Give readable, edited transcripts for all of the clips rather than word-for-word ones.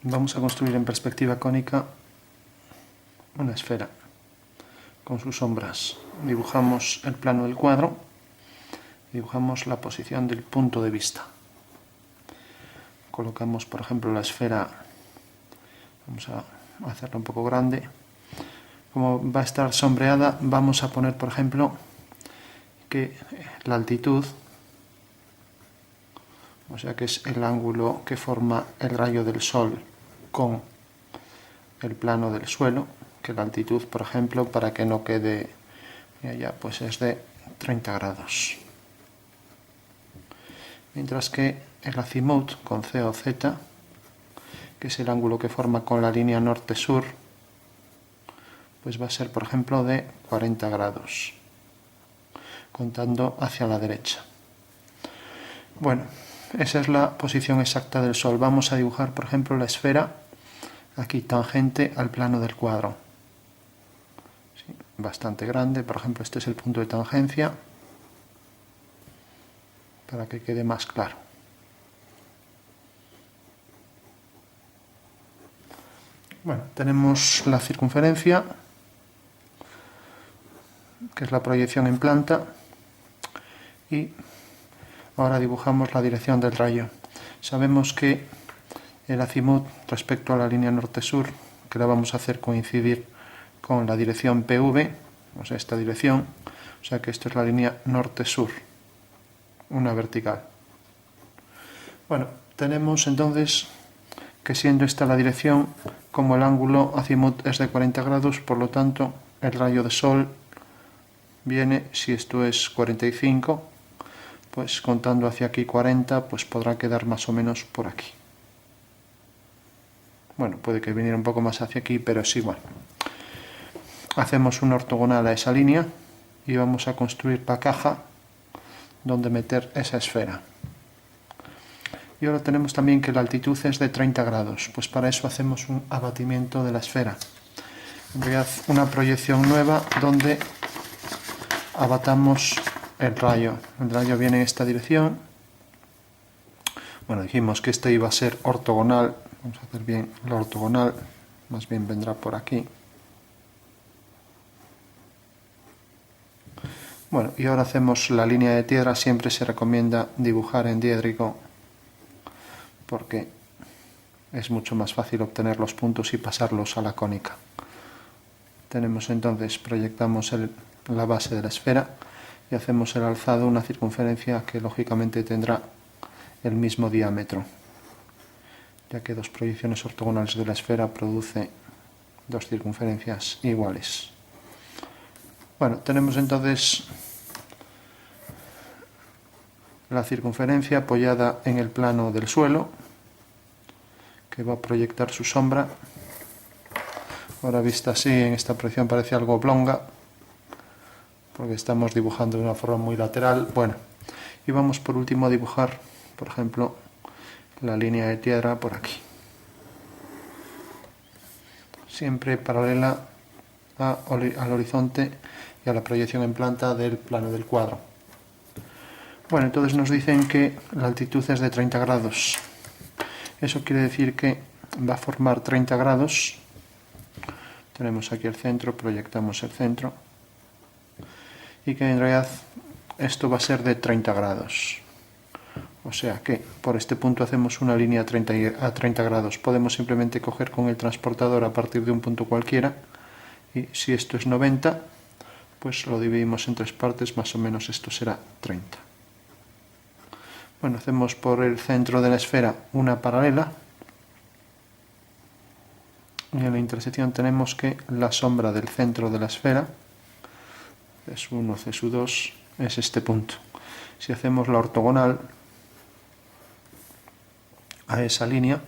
Vamos a construir en perspectiva cónica una esfera con sus sombras. Dibujamos el plano del cuadro, dibujamos la posición del punto de vista. Colocamos, por ejemplo, la esfera, vamos a hacerla un poco grande. Como va a estar sombreada, vamos a poner, por ejemplo, que la altitud, o sea que es el ángulo que forma el rayo del sol con el plano del suelo, que la altitud, por ejemplo, para que no quede allá, pues es de 30 grados. Mientras que el azimut con C o Z, que es el ángulo que forma con la línea norte-sur, pues va a ser, por ejemplo, de 40 grados, contando hacia la derecha. Bueno, esa es la posición exacta del Sol. Vamos a dibujar, por ejemplo, la esfera aquí tangente al plano del cuadro. Sí, bastante grande, por ejemplo, este es el punto de tangencia, para que quede más claro. Bueno, tenemos la circunferencia, que es la proyección en planta, y ahora dibujamos la dirección del rayo. Sabemos que el azimut respecto a la línea norte-sur, que la vamos a hacer coincidir con la dirección PV, o sea, esta dirección, o sea que esto es la línea norte-sur, una vertical. Bueno, tenemos entonces que siendo esta la dirección, como el ángulo azimut es de 40 grados, por lo tanto el rayo de sol viene, si esto es 45, pues contando hacia aquí 40, pues podrá quedar más o menos por aquí. Bueno, puede que viniera un poco más hacia aquí, pero es igual. Hacemos una ortogonal a esa línea y vamos a construir la caja donde meter esa esfera. Y ahora tenemos también que la altitud es de 30 grados, pues para eso hacemos un abatimiento de la esfera. En realidad, una proyección nueva donde abatamos el rayo. El rayo viene en esta dirección. Bueno, dijimos que este iba a ser ortogonal. Vamos a hacer bien la ortogonal, más bien vendrá por aquí. Bueno, y ahora hacemos la línea de tierra. Siempre se recomienda dibujar en diédrico porque es mucho más fácil obtener los puntos y pasarlos a la cónica. Tenemos entonces, proyectamos la base de la esfera y hacemos el alzado, una circunferencia que lógicamente tendrá el mismo diámetro, ya que dos proyecciones ortogonales de la esfera produce dos circunferencias iguales. Bueno, tenemos entonces la circunferencia apoyada en el plano del suelo, que va a proyectar su sombra. Ahora vista así, en esta proyección parece algo oblonga, porque estamos dibujando de una forma muy lateral. Bueno, y vamos por último a dibujar, por ejemplo, la línea de tierra por aquí. Siempre paralela al horizonte y a la proyección en planta del plano del cuadro. Bueno, entonces nos dicen que la altitud es de 30 grados. Eso quiere decir que va a formar 30 grados. Tenemos aquí el centro, proyectamos el centro. Y que en realidad esto va a ser de 30 grados. O sea que por este punto hacemos una línea a 30 grados. Podemos simplemente coger con el transportador a partir de un punto cualquiera. Y si esto es 90, pues lo dividimos en tres partes, más o menos esto será 30. Bueno, hacemos por el centro de la esfera una paralela. Y en la intersección tenemos que la sombra del centro de la esfera, C1, C2, es este punto. Si hacemos la ortogonal a esa línea,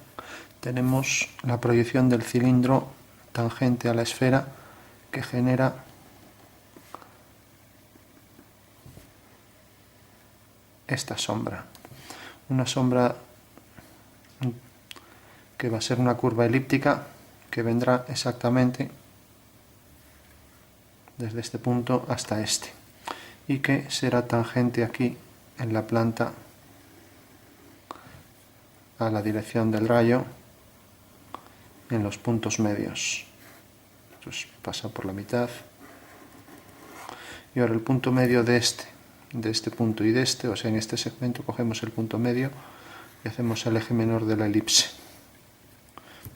tenemos la proyección del cilindro tangente a la esfera que genera esta sombra. Una sombra que va a ser una curva elíptica que vendrá exactamente desde este punto hasta este y que será tangente aquí en la planta a la dirección del rayo en los puntos medios. Entonces pasa por la mitad. Y ahora el punto medio de este punto y de este, o sea, en este segmento cogemos el punto medio y hacemos el eje menor de la elipse.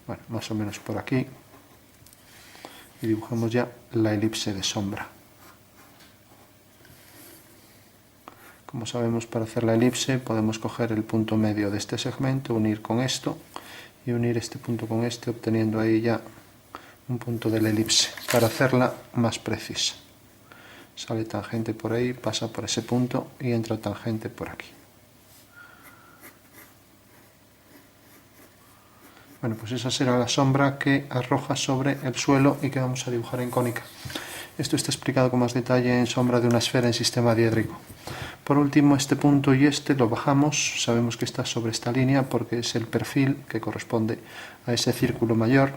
Bueno, más o menos por aquí. Y dibujamos ya la elipse de sombra. Como sabemos, para hacer la elipse podemos coger el punto medio de este segmento, unir con esto y unir este punto con este, obteniendo ahí ya un punto de la elipse, para hacerla más precisa. Sale tangente por ahí, pasa por ese punto y entra tangente por aquí. Bueno, pues esa será la sombra que arroja sobre el suelo y que vamos a dibujar en cónica. Esto está explicado con más detalle en sombra de una esfera en sistema diédrico. Por último, este punto y este lo bajamos. Sabemos que está sobre esta línea porque es el perfil que corresponde a ese círculo mayor.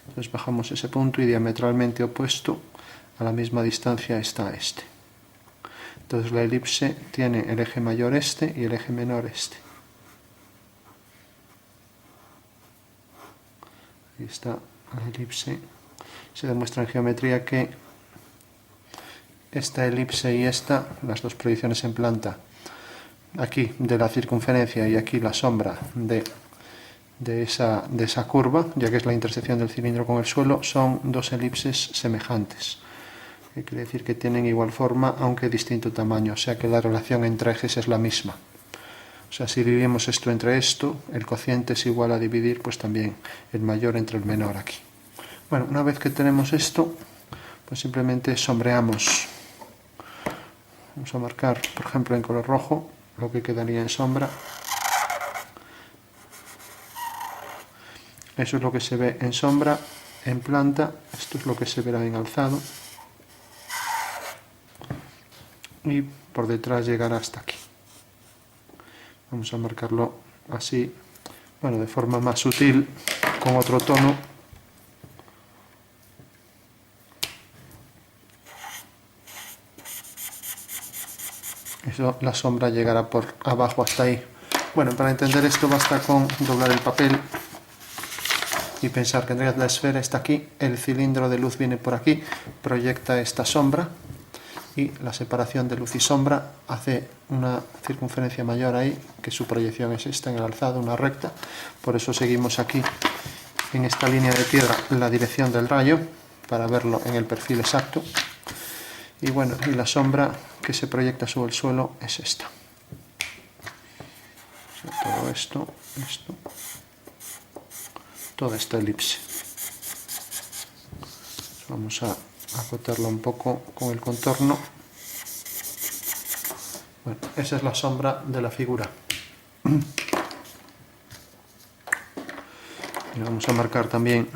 Entonces bajamos ese punto y diametralmente opuesto a la misma distancia está este. Entonces la elipse tiene el eje mayor este y el eje menor este. Ahí está la elipse. Se demuestra en geometría que esta elipse y esta, las dos proyecciones en planta, aquí de la circunferencia y aquí la sombra de esa curva, ya que es la intersección del cilindro con el suelo, son dos elipses semejantes. Que quiere decir que tienen igual forma, aunque distinto tamaño, o sea que la relación entre ejes es la misma. O sea, si dividimos esto entre esto, el cociente es igual a dividir pues también el mayor entre el menor aquí. Bueno, una vez que tenemos esto, pues simplemente sombreamos. Vamos a marcar, por ejemplo, en color rojo, lo que quedaría en sombra. Eso es lo que se ve en sombra, en planta. Esto es lo que se verá en alzado. Y por detrás llegará hasta aquí. Vamos a marcarlo así, bueno, de forma más sutil, con otro tono. Eso, la sombra llegará por abajo hasta ahí. Bueno, para entender esto basta con doblar el papel y pensar que en realidad la esfera está aquí, el cilindro de luz viene por aquí, proyecta esta sombra y la separación de luz y sombra hace una circunferencia mayor ahí, que su proyección es esta en el alzado, una recta. Por eso seguimos aquí en esta línea de piedra la dirección del rayo para verlo en el perfil exacto. Y bueno, y la sombra que se proyecta sobre el suelo es esta. O sea, todo esto, toda esta elipse. Vamos a acotarla un poco con el contorno. Bueno, esa es la sombra de la figura. Y vamos a marcar también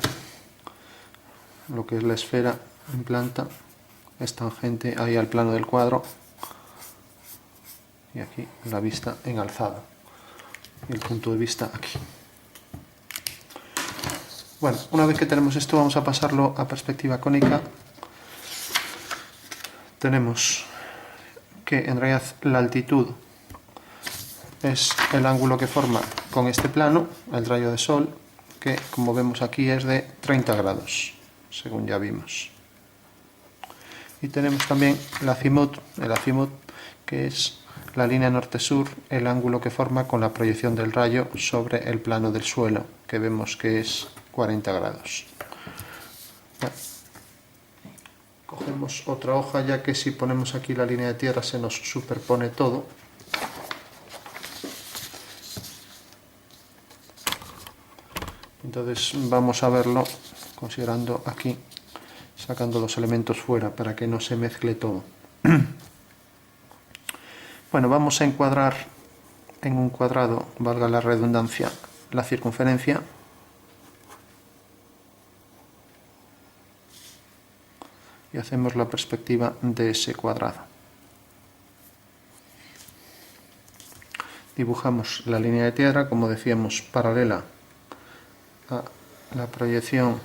lo que es la esfera en planta. Es tangente ahí al plano del cuadro. Y aquí la vista en alzado. Y el punto de vista aquí. Bueno, una vez que tenemos esto, vamos a pasarlo a perspectiva cónica. Tenemos que en realidad la altitud es el ángulo que forma con este plano, el rayo de sol, que como vemos aquí es de 30 grados, según ya vimos. Y tenemos también el azimut, que es la línea norte-sur, el ángulo que forma con la proyección del rayo sobre el plano del suelo, que vemos que es 40 grados. Bueno, cogemos otra hoja, ya que si ponemos aquí la línea de tierra se nos superpone todo. Entonces vamos a verlo considerando aquí, sacando los elementos fuera para que no se mezcle todo. Bueno, vamos a encuadrar en un cuadrado, valga la redundancia, la circunferencia. Y hacemos la perspectiva de ese cuadrado. Dibujamos la línea de tierra, como decíamos, paralela a la proyección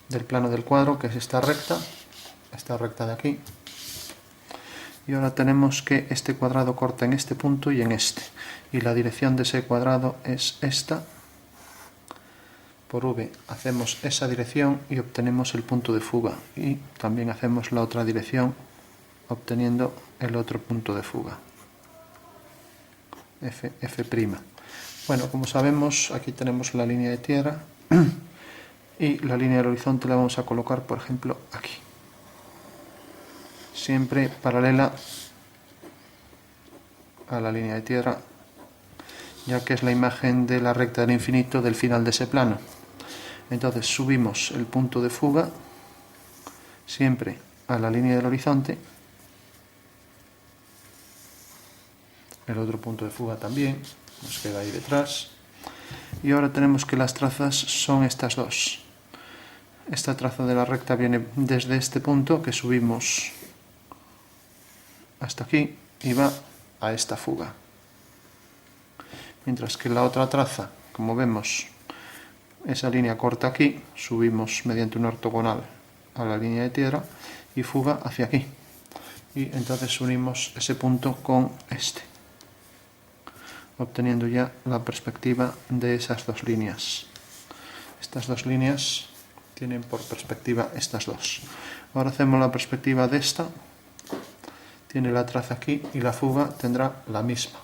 del plano del cuadro, que es esta recta de aquí. Y ahora tenemos que este cuadrado corta en este punto y en este. Y la dirección de ese cuadrado es esta. por V hacemos esa dirección y obtenemos el punto de fuga, y también hacemos la otra dirección obteniendo el otro punto de fuga, F'. Bueno, como sabemos, aquí tenemos la línea de tierra y la línea del horizonte la vamos a colocar, por ejemplo, aquí, siempre paralela a la línea de tierra, ya que es la imagen de la recta del infinito del final de ese plano. Entonces subimos el punto de fuga siempre a la línea del horizonte, el otro punto de fuga también nos queda ahí detrás, y ahora tenemos que las trazas son estas dos. Esta traza de la recta viene desde este punto que subimos hasta aquí y va a esta fuga, mientras que la otra traza, como vemos, esa línea corta aquí, subimos mediante una ortogonal a la línea de tierra y fuga hacia aquí, y entonces unimos ese punto con este, obteniendo ya la perspectiva de esas dos líneas. Estas dos líneas tienen por perspectiva estas dos. Ahora hacemos la perspectiva de esta, tiene la traza aquí y la fuga tendrá la misma.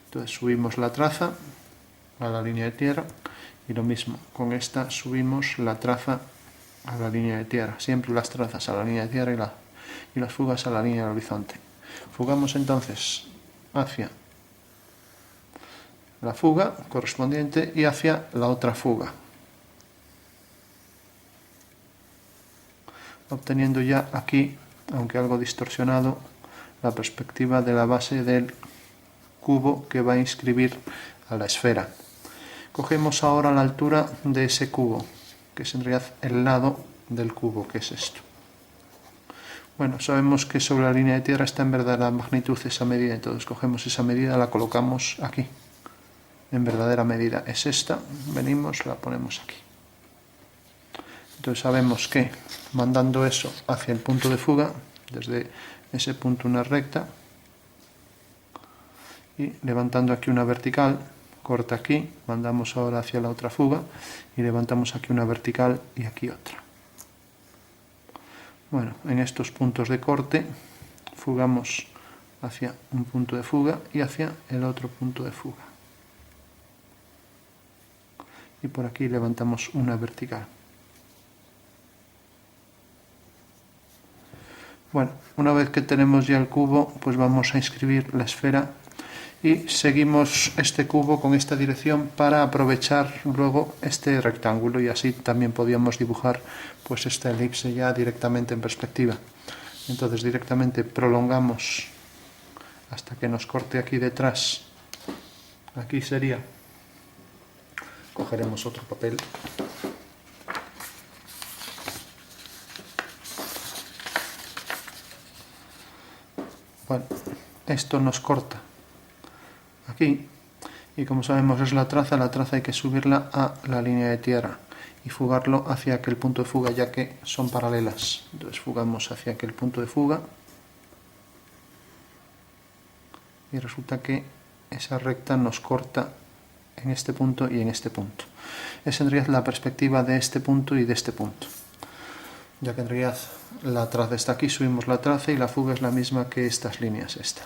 Entonces subimos la traza a la línea de tierra y lo mismo, con esta subimos la traza a la línea de tierra, siempre las trazas a la línea de tierra y las fugas a la línea del horizonte. Fugamos entonces hacia la fuga correspondiente y hacia la otra fuga, obteniendo ya aquí, aunque algo distorsionado, la perspectiva de la base del cubo que va a inscribir a la esfera. Cogemos ahora la altura de ese cubo, que es en realidad el lado del cubo, que es esto. Bueno, sabemos que sobre la línea de tierra está en verdadera magnitud esa medida, entonces cogemos esa medida, la colocamos aquí. En verdadera medida es esta, venimos, la ponemos aquí. Entonces sabemos que mandando eso hacia el punto de fuga, desde ese punto una recta, y levantando aquí una vertical, corta aquí, mandamos ahora hacia la otra fuga y levantamos aquí una vertical y aquí otra. Bueno, en estos puntos de corte fugamos hacia un punto de fuga y hacia el otro punto de fuga. Y por aquí levantamos una vertical. Bueno, una vez que tenemos ya el cubo, pues vamos a inscribir la esfera y seguimos este cubo con esta dirección para aprovechar luego este rectángulo, y así también podíamos dibujar pues esta elipse ya directamente en perspectiva. Entonces directamente prolongamos hasta que nos corte aquí detrás. Aquí sería, cogeremos otro papel. Bueno, esto nos corta aquí, y como sabemos es la traza hay que subirla a la línea de tierra y fugarlo hacia aquel punto de fuga, ya que son paralelas. Entonces fugamos hacia aquel punto de fuga y resulta que esa recta nos corta en este punto y en este punto. Esa en realidad la perspectiva de este punto y de este punto, ya que en realidad la traza está aquí, subimos la traza y la fuga es la misma que estas líneas, esta.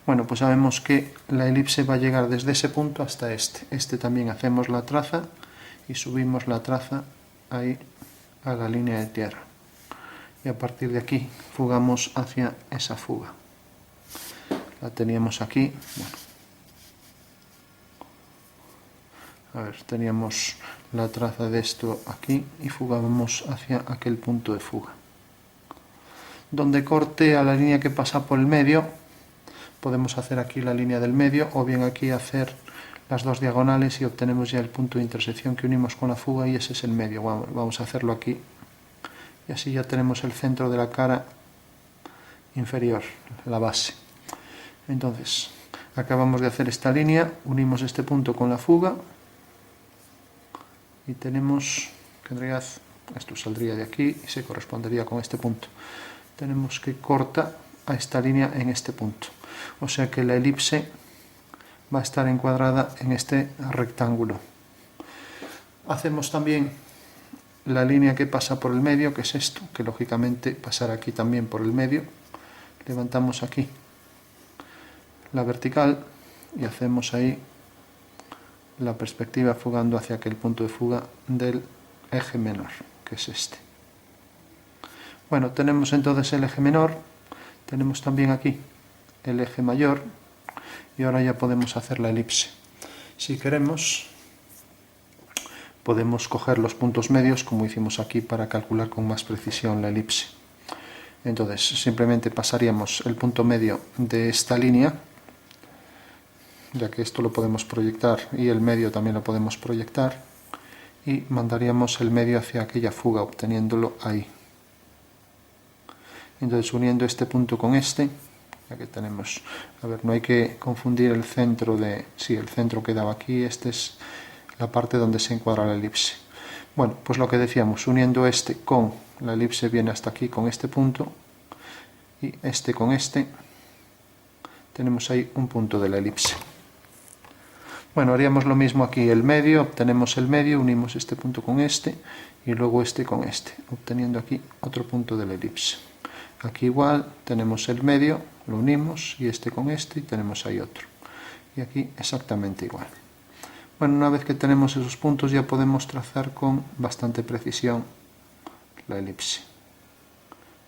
Bueno, pues sabemos que la elipse va a llegar desde ese punto hasta este. Este también hacemos la traza y subimos la traza ahí a la línea de tierra. Y a partir de aquí fugamos hacia esa fuga. La teníamos aquí. Bueno. A ver, teníamos la traza de esto aquí y fugábamos hacia aquel punto de fuga. Donde corte a la línea que pasa por el medio, podemos hacer aquí la línea del medio o bien aquí hacer las dos diagonales y obtenemos ya el punto de intersección que unimos con la fuga, y ese es el medio. Vamos a hacerlo aquí y así ya tenemos el centro de la cara inferior, la base. Entonces acabamos de hacer esta línea, unimos este punto con la fuga y tenemos que en realidad esto saldría de aquí y se correspondería con este punto. Tenemos que corta a esta línea en este punto, o sea que la elipse va a estar encuadrada en este rectángulo. Hacemos también la línea que pasa por el medio, que es esto, que lógicamente pasará aquí también por el medio. Levantamos aquí la vertical y hacemos ahí la perspectiva fugando hacia aquel punto de fuga del eje menor, que es este. Bueno, tenemos entonces el eje menor, tenemos también aquí el eje mayor y ahora ya podemos hacer la elipse. Si queremos, podemos coger los puntos medios como hicimos aquí para calcular con más precisión la elipse. Entonces simplemente pasaríamos el punto medio de esta línea, ya que esto lo podemos proyectar y el medio también lo podemos proyectar, y mandaríamos el medio hacia aquella fuga obteniéndolo ahí. Entonces uniendo este punto con este, ya que tenemos, a ver, no hay que confundir el centro de, sí, el centro quedaba aquí, este es la parte donde se encuadra la elipse. Bueno, pues lo que decíamos, uniendo este con la elipse viene hasta aquí con este punto y este con este, tenemos ahí un punto de la elipse. Bueno, haríamos lo mismo aquí, el medio, obtenemos el medio, unimos este punto con este y luego este con este, obteniendo aquí otro punto de la elipse. Aquí igual, tenemos el medio, lo unimos y este con este y tenemos ahí otro. Y aquí exactamente igual. Bueno, una vez que tenemos esos puntos ya podemos trazar con bastante precisión la elipse,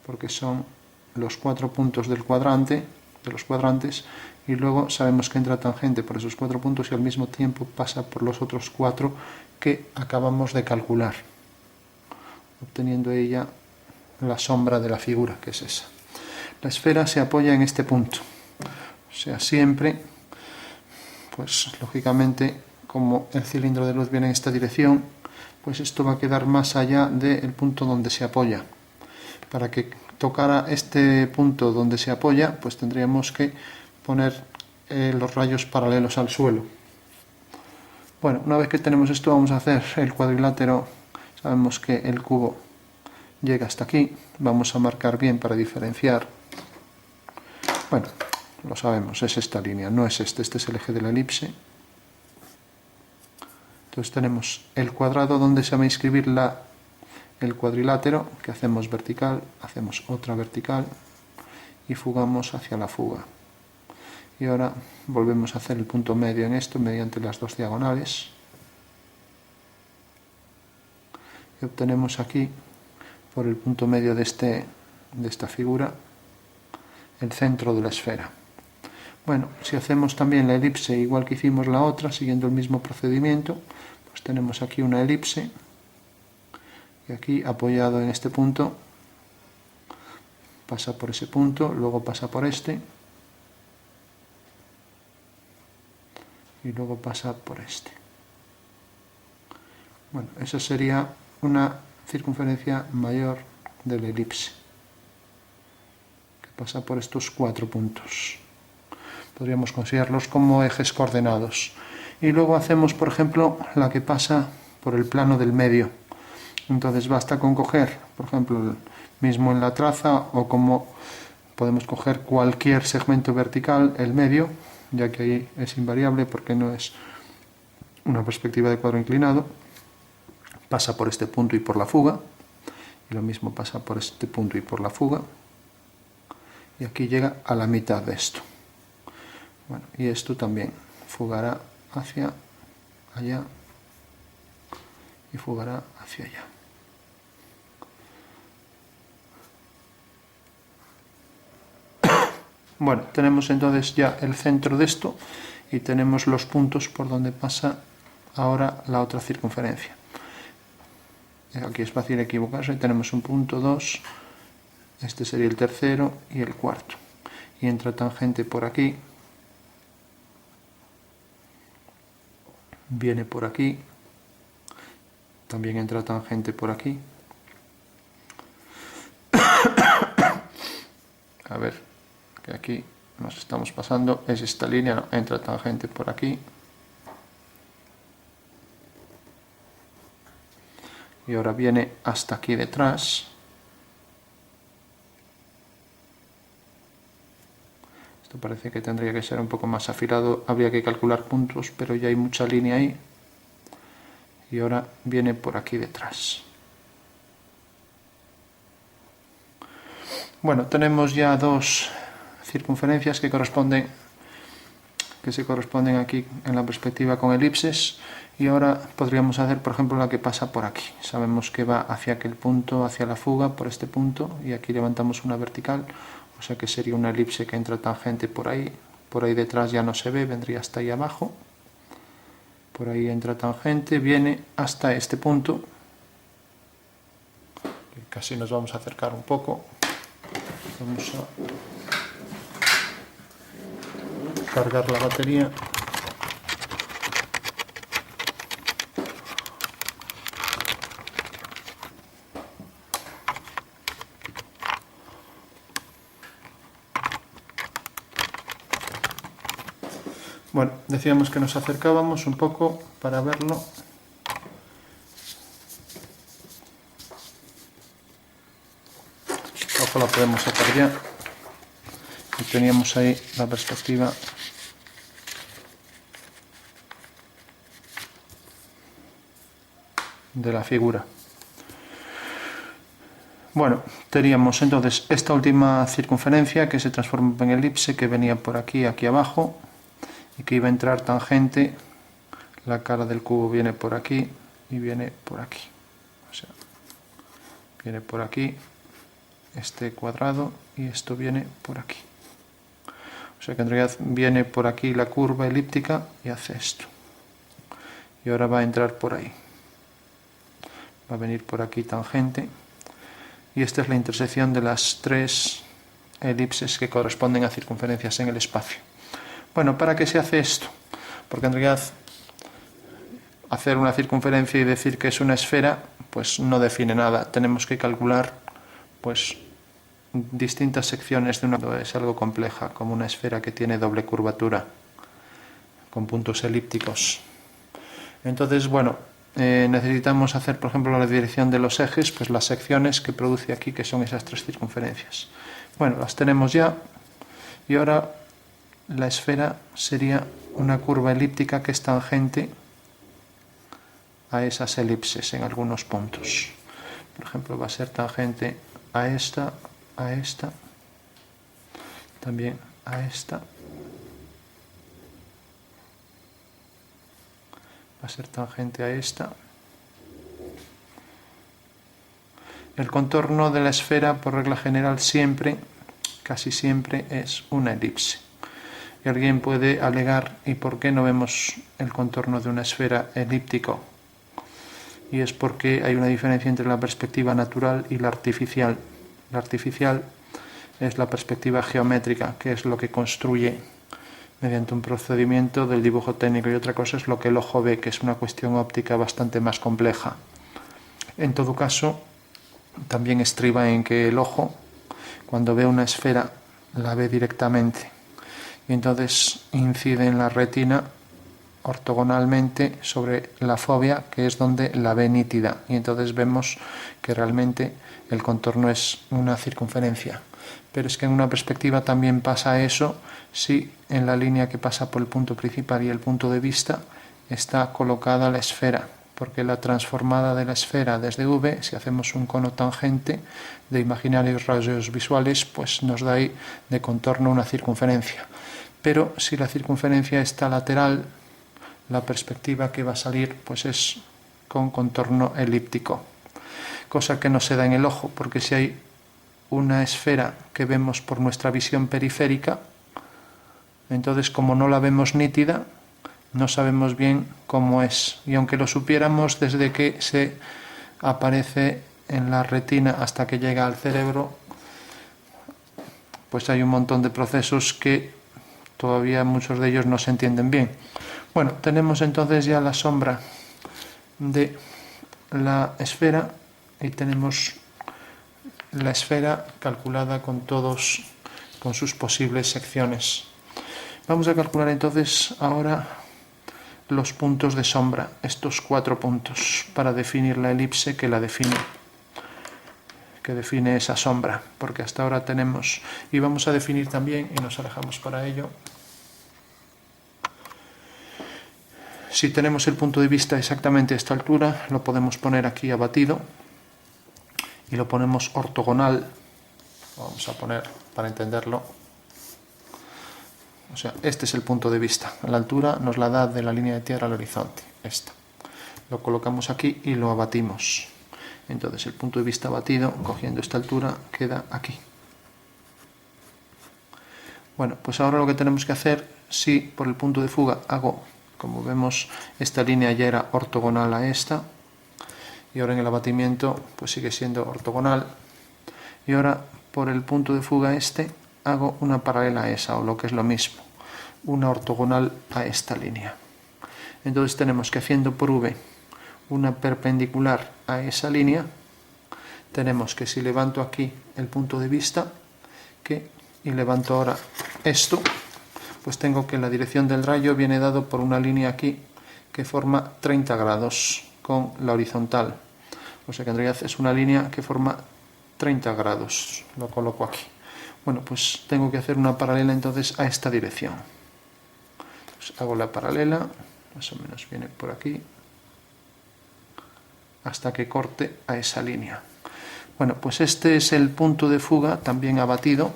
porque son los 4 puntos del cuadrante, de los cuadrantes, y luego sabemos que entra tangente por esos 4 puntos y al mismo tiempo pasa por los otros 4 que acabamos de calcular, obteniendo ella la sombra de la figura, que es esa. La esfera se apoya en este punto, o sea, siempre, pues lógicamente, como el cilindro de luz viene en esta dirección, pues esto va a quedar más allá del punto donde se apoya. Para que tocara este punto donde se apoya, pues tendríamos que poner los rayos paralelos al suelo. Bueno, una vez que tenemos esto, vamos a hacer el cuadrilátero. Sabemos que el cubo llega hasta aquí, vamos a marcar bien para diferenciar. Bueno, lo sabemos, es esta línea, no es este es el eje de la elipse. Entonces tenemos el cuadrado donde se va a inscribir el cuadrilátero, que hacemos vertical, hacemos otra vertical y fugamos hacia la fuga. Y ahora volvemos a hacer el punto medio en esto mediante las dos diagonales. Y obtenemos aquí, por el punto medio de esta figura, el centro de la esfera. Bueno, si hacemos también la elipse igual que hicimos la otra, siguiendo el mismo procedimiento, pues tenemos aquí una elipse, y aquí apoyado en este punto, pasa por ese punto, luego pasa por este, y luego pasa por este. Bueno, esa sería una circunferencia mayor de la elipse, que pasa por estos 4 puntos. Podríamos considerarlos como ejes coordenados. Y luego hacemos, por ejemplo, la que pasa por el plano del medio. Entonces basta con coger, por ejemplo, mismo en la traza, o como podemos coger cualquier segmento vertical, el medio, ya que ahí es invariable porque no es una perspectiva de cuadro inclinado, pasa por este punto y por la fuga, y lo mismo pasa por este punto y por la fuga, y aquí llega a la mitad de esto. Bueno, y esto también fugará hacia allá y fugará hacia allá. Bueno, tenemos entonces ya el centro de esto y tenemos los puntos por donde pasa ahora la otra circunferencia. Aquí es fácil equivocarse, tenemos un punto, 2, este sería el tercero y el cuarto. Y entra tangente por aquí, viene por aquí, también entra tangente por aquí. A ver, que aquí nos estamos pasando, es esta línea, no, entra tangente por aquí. Y ahora viene hasta aquí detrás. Esto parece que tendría que ser un poco más afilado, habría que calcular puntos, pero ya hay mucha línea ahí. y ahora viene por aquí detrás. Bueno, tenemos ya dos circunferencias que se corresponden aquí en la perspectiva con elipses, y ahora podríamos hacer, por ejemplo, la que pasa por aquí. Sabemos que va hacia aquel punto, hacia la fuga, por este punto, y aquí levantamos una vertical, o sea que sería una elipse que entra tangente por ahí detrás ya no se ve, vendría hasta ahí abajo, por ahí entra tangente, viene hasta este punto, casi nos vamos a acercar un poco, vamos a cargar la batería. Bueno, decíamos que nos acercábamos un poco para verlo. Ojo, la podemos sacar ya. Y teníamos ahí la perspectiva de la figura. Bueno, teníamos entonces esta última circunferencia que se transforma en elipse, que venía por aquí, aquí abajo, y que iba a entrar tangente. La cara del cubo viene por aquí y viene por aquí. O sea, viene por aquí este cuadrado y esto viene por aquí. O sea que en realidad viene por aquí la curva elíptica y hace esto. Y ahora va a entrar por ahí. Va a venir por aquí tangente. Y esta es la intersección de las tres elipses que corresponden a circunferencias en el espacio. Bueno, ¿para qué se hace esto? Porque en realidad hacer una circunferencia y decir que es una esfera, pues no define nada. Tenemos que calcular pues distintas secciones de una. Es algo compleja, como una esfera que tiene doble curvatura, con puntos elípticos. Entonces, bueno, necesitamos hacer, por ejemplo, la dirección de los ejes, pues las secciones que produce aquí, que son esas tres circunferencias. Bueno, las tenemos ya, y ahora la esfera sería una curva elíptica que es tangente a esas elipses en algunos puntos. Por ejemplo, va a ser tangente a esta, también a esta. Va a ser tangente a esta. El contorno de la esfera, por regla general, casi siempre, es una elipse. Y alguien puede alegar, ¿y por qué no vemos el contorno de una esfera elíptico? Y es porque hay una diferencia entre la perspectiva natural y la artificial. La artificial es la perspectiva geométrica, que es lo que construye mediante un procedimiento del dibujo técnico, y otra cosa es lo que el ojo ve, que es una cuestión óptica bastante más compleja. En todo caso, también estriba en que el ojo, cuando ve una esfera, la ve directamente, y entonces incide en la retina ortogonalmente sobre la fóvea, que es donde la ve nítida, y entonces vemos que realmente el contorno es una circunferencia. Pero es que en una perspectiva también pasa eso si en la línea que pasa por el punto principal y el punto de vista está colocada la esfera, porque la transformada de la esfera desde V, si hacemos un cono tangente de imaginarios rayos visuales, pues nos da ahí de contorno una circunferencia. Pero si la circunferencia está lateral, la perspectiva que va a salir pues es con contorno elíptico, cosa que no se da en el ojo, porque si hay una esfera que vemos por nuestra visión periférica, entonces como no la vemos nítida, no sabemos bien cómo es, y aunque lo supiéramos, desde que se aparece en la retina hasta que llega al cerebro, pues hay un montón de procesos que todavía muchos de ellos no se entienden bien. Bueno, tenemos entonces ya la sombra de la esfera y tenemos la esfera calculada con sus posibles secciones. Vamos a calcular entonces ahora los puntos de sombra, estos 4 puntos, para definir la elipse que define esa sombra, porque hasta ahora tenemos, y vamos a definir también, y nos alejamos para ello, si tenemos el punto de vista exactamente a esta altura, lo podemos poner aquí abatido y lo ponemos ortogonal. Vamos a poner para entenderlo. O sea, este es el punto de vista. La altura nos la da de la línea de tierra al horizonte. Esta. Lo colocamos aquí y lo abatimos. Entonces el punto de vista abatido, cogiendo esta altura, queda aquí. Bueno, pues ahora lo que tenemos que hacer, si por el punto de fuga hago, como vemos, esta línea ya era ortogonal a esta, y ahora en el abatimiento pues sigue siendo ortogonal, y ahora por el punto de fuga este hago una paralela a esa, o lo que es lo mismo, una ortogonal a esta línea. Entonces tenemos que, haciendo por V una perpendicular a esa línea, tenemos que, si levanto aquí el punto de vista, y levanto ahora esto, pues tengo que la dirección del rayo viene dado por una línea aquí que forma 30 grados con la horizontal. O sea que en realidad es una línea que forma 30 grados. Lo coloco aquí. Bueno, pues tengo que hacer una paralela entonces a esta dirección. Entonces hago la paralela, más o menos viene por aquí, hasta que corte a esa línea. Bueno, pues este es el punto de fuga también abatido,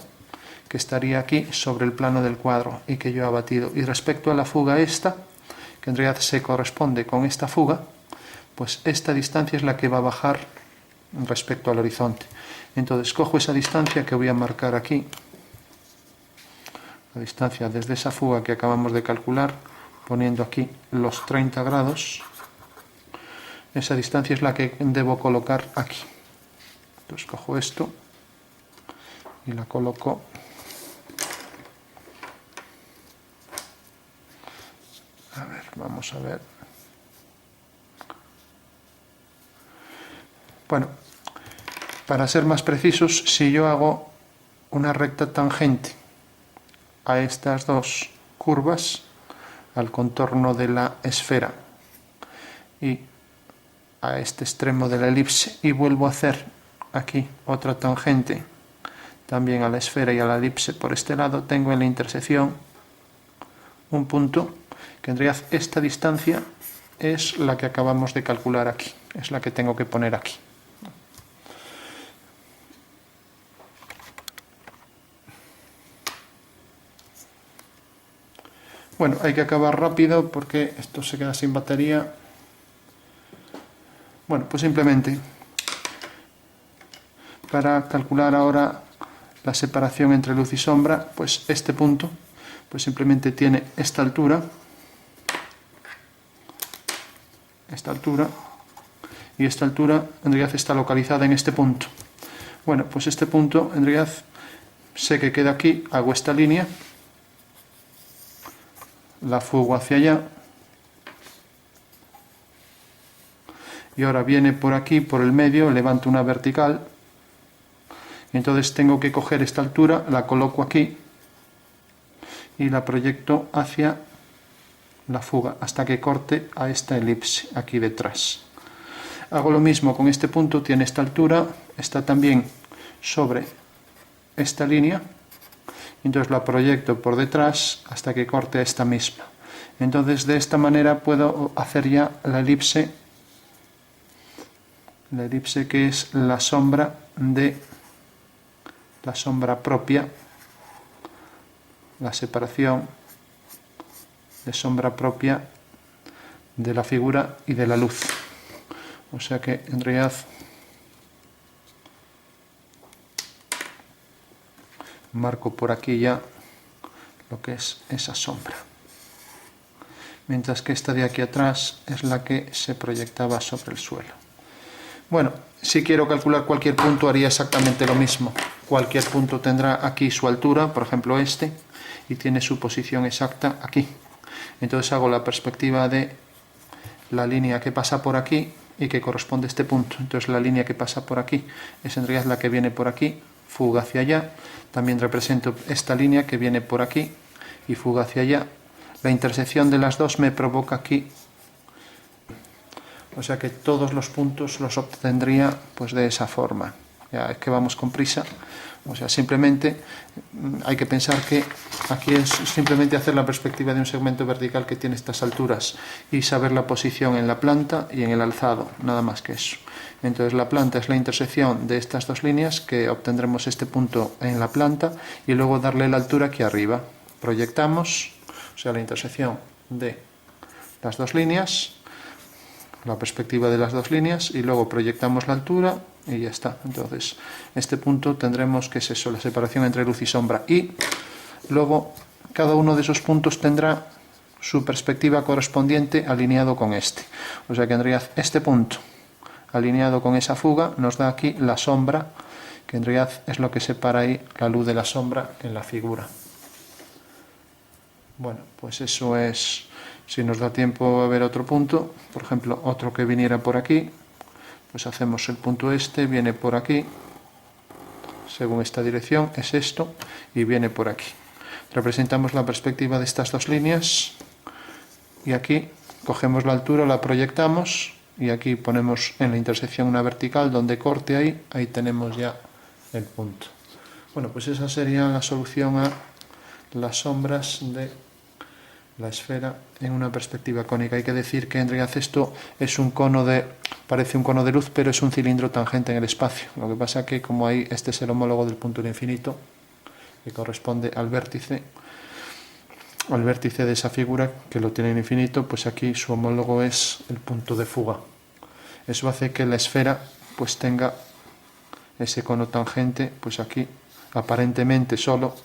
que estaría aquí sobre el plano del cuadro y que yo he abatido. Y respecto a la fuga esta, que en realidad se corresponde con esta fuga, pues esta distancia es la que va a bajar respecto al horizonte. Entonces cojo esa distancia que voy a marcar aquí, la distancia desde esa fuga que acabamos de calcular, poniendo aquí los 30 grados. Esa distancia es la que debo colocar aquí. Entonces cojo esto y la coloco vamos a ver. Bueno, para ser más precisos, si yo hago una recta tangente a estas dos curvas, al contorno de la esfera y a este extremo de la elipse, y vuelvo a hacer aquí otra tangente también a la esfera y a la elipse por este lado, tengo en la intersección un punto que en realidad esta distancia es la que acabamos de calcular aquí, es la que tengo que poner aquí. Bueno, hay que acabar rápido porque esto se queda sin batería. Bueno, pues simplemente para calcular ahora la separación entre luz y sombra, pues este punto pues simplemente tiene esta altura, y esta altura en realidad está localizada en este punto. Bueno, pues este punto en realidad sé que queda aquí, hago esta línea, la fugo hacia allá, y ahora viene por aquí, por el medio, levanto una vertical, y entonces tengo que coger esta altura, la coloco aquí y la proyecto hacia la fuga hasta que corte a esta elipse aquí detrás. Hago lo mismo con este punto, tiene esta altura, está también sobre esta línea, entonces la proyecto por detrás hasta que corte a esta misma. Entonces de esta manera puedo hacer ya la elipse que es la sombra propia, la separación de sombra propia de la figura y de la luz. O sea que en realidad marco por aquí ya lo que es esa sombra, mientras que esta de aquí atrás es la que se proyectaba sobre el suelo. Bueno, si quiero calcular cualquier punto haría exactamente lo mismo. Cualquier punto tendrá aquí su altura, por ejemplo este, y tiene su posición exacta aquí. Entonces hago la perspectiva de la línea que pasa por aquí y que corresponde a este punto. Entonces la línea que pasa por aquí es en realidad la que viene por aquí, fuga hacia allá. También represento esta línea que viene por aquí y fuga hacia allá. La intersección de las dos me provoca aquí. O sea que todos los puntos los obtendría pues de esa forma. ya es que vamos con prisa. O sea, simplemente hay que pensar que aquí es simplemente hacer la perspectiva de un segmento vertical que tiene estas alturas y saber la posición en la planta y en el alzado, nada más que eso. Entonces la planta es la intersección de estas dos líneas, que obtendremos este punto en la planta, y luego darle la altura aquí arriba. Proyectamos, o sea, la intersección de las dos líneas, la perspectiva de las dos líneas, y luego proyectamos la altura y ya está. Entonces este punto tendremos que es eso, la separación entre luz y sombra, y luego cada uno de esos puntos tendrá su perspectiva correspondiente alineado con este. O sea que en realidad este punto alineado con esa fuga nos da aquí la sombra, que en realidad es lo que separa ahí la luz de la sombra en la figura. Bueno, pues eso es. Si nos da tiempo a ver otro punto, por ejemplo, otro que viniera por aquí, pues hacemos el punto este, viene por aquí, según esta dirección, es esto, y viene por aquí. Representamos la perspectiva de estas dos líneas, y aquí cogemos la altura, la proyectamos, y aquí ponemos en la intersección una vertical donde corte ahí tenemos ya el punto. Bueno, pues esa sería la solución a las sombras de la esfera en una perspectiva cónica. Hay que decir que en realidad esto es un cono parece un cono de luz, pero es un cilindro tangente en el espacio. Lo que pasa que como ahí este es el homólogo del punto del infinito, que corresponde al vértice de esa figura, que lo tiene en infinito, pues aquí su homólogo es el punto de fuga. Eso hace que la esfera pues tenga ese cono tangente, pues aquí aparentemente solo